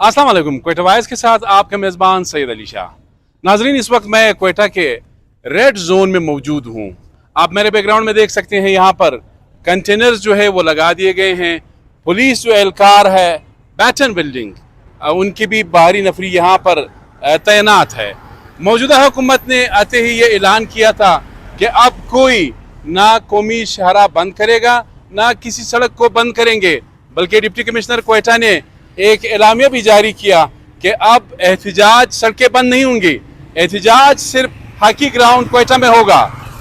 अस्सलाम वालेकुम। क्वेटा वाइज के साथ आपका मेज़बान सैयद अली शाह। नाजरीन, इस वक्त मैं क्वेटा के रेड जोन में मौजूद हूँ। आप मेरे बैकग्राउंड में देख सकते हैं, यहाँ पर कंटेनर्स जो है वो लगा दिए गए हैं। पुलिस जो एहलकार है, बैटन बिल्डिंग, उनकी भी बाहरी नफरी यहाँ पर तैनात है। मौजूदा हुकूमत ने आते ही ये ऐलान किया था कि अब कोई ना कौमी शहरा बंद करेगा, ना किसी सड़क को बंद करेंगे, बल्कि डिप्टी कमिश्नर क्वेटा ने एक एलामिया भी जारी किया कि अब एहतजाज, सड़कें बंद नहीं होंगी, एहतजाज सिर्फ हॉकी ग्राउंड क्वेटा में होगा,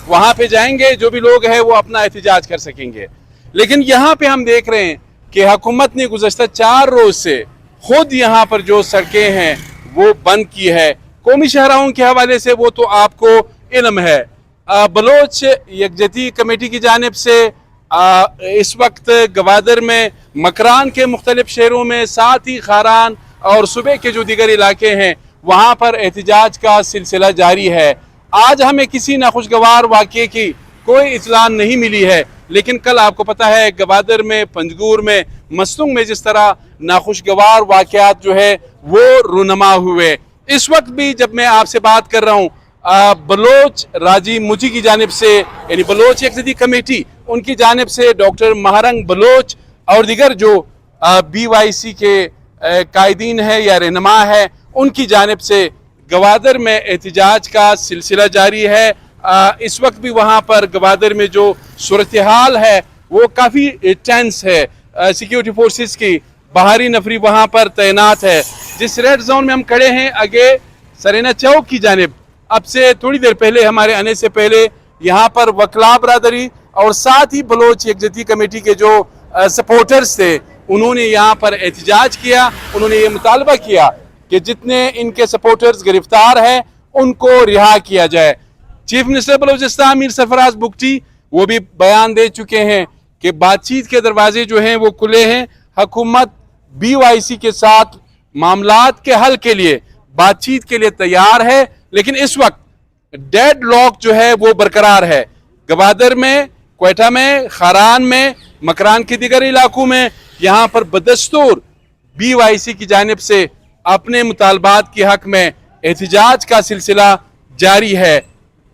वहाँ पे जाएंगे, जो भी लोग हैं वो अपना एहतजाज कर सकेंगे। लेकिन यहाँ पे हम देख रहे हैं कि हुकूमत ने गुज़श्ता 4 रोज़ से खुद यहाँ पर जो सड़कें हैं वो बंद की है। कौमी शहराओं के हवाले से वो तो आपको इल्म है। बलोच यकजहती कमेटी की जानिब से इस वक्त गवादर में, मकरान के मुख्तलिफ शहरों में, साथ ही खारान और सूबे के जो दीगर इलाके हैं वहाँ पर एहतजाज का सिलसिला जारी है। आज हमें किसी नाखुशगवार वाक़े की कोई इत्तला नहीं मिली है, लेकिन कल आपको पता है गवादर में, पंजगूर में, मस्तुंग में जिस तरह नाखुशगवार वाक़यात जो है वो रूनमा हुए। इस वक्त भी जब मैं आपसे बात कर रहा हूँ, बलोच राजी मुझी की जानिब से, यानी बलोच यकजहती कमेटी, उनकी जानिब से डॉक्टर महारंग बलोच और दिगर जो BYC के कायदीन है या रहनुमा है, उनकी जानिब से गवादर में एहतजाज का सिलसिला जारी है। इस वक्त भी वहाँ पर गवादर में जो सूरत हाल है वो काफ़ी टेंस है। सिक्योरिटी फोर्सेस की बाहरी नफरी वहाँ पर तैनात है। जिस रेड जोन में हम खड़े हैं, आगे सरेना चौक की जानिब, अब से थोड़ी देर पहले, हमारे आने से पहले, यहाँ पर वकला बरादरी और साथ ही बलोच यकजहती कमेटी के जो सपोर्टर्स थे, उन्होंने यहाँ पर एहतजाज किया। उन्होंने ये मुतालबा किया कि जितने इनके सपोर्टर्स गिरफ्तार हैं उनको रिहा किया जाए। चीफ मिनिस्टर बलोचिस्तान मीर सरफराज बुगटी वो भी बयान दे चुके हैं कि बातचीत के दरवाजे जो हैं वो खुले हैं। हुकूमत BYC के साथ मामलात के हल के लिए, बातचीत के लिए तैयार है, लेकिन इस वक्त डेड लॉक जो है वो बरकरार है। गवादर में, क्वेटा में, खारान में, मकरान के दिगर इलाकों में यहाँ पर बदस्तूर BYC की जानिब से अपने मुतालबात के हक में एहतजाज का सिलसिला जारी है।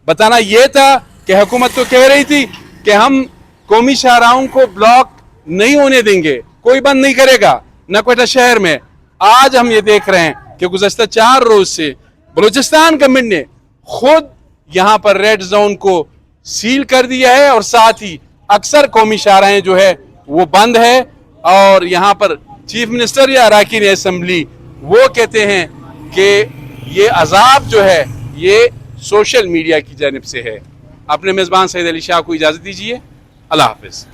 बताना यह था कि हुकूमत तो कह रही थी कि हम कौमी शाहराहों को ब्लॉक नहीं होने देंगे, कोई बंद नहीं करेगा, न क्वेटा शहर में। आज हम ये देख रहे हैं कि गुज़श्ता 4 रोज़ से बलूचिस्तान गवर्नमेंट ने खुद यहाँ पर रेड जोन को सील कर दिया है और साथ ही अक्सर कौमी शाहराहें जो है वो बंद है। और यहाँ पर चीफ मिनिस्टर या अरकान असम्बली वो कहते हैं कि ये अजाब जो है ये सोशल मीडिया की जानिब से है। अपने मेज़बान सैयद अली शाह को इजाज़त दीजिए। अल्लाह हाफ़िज़।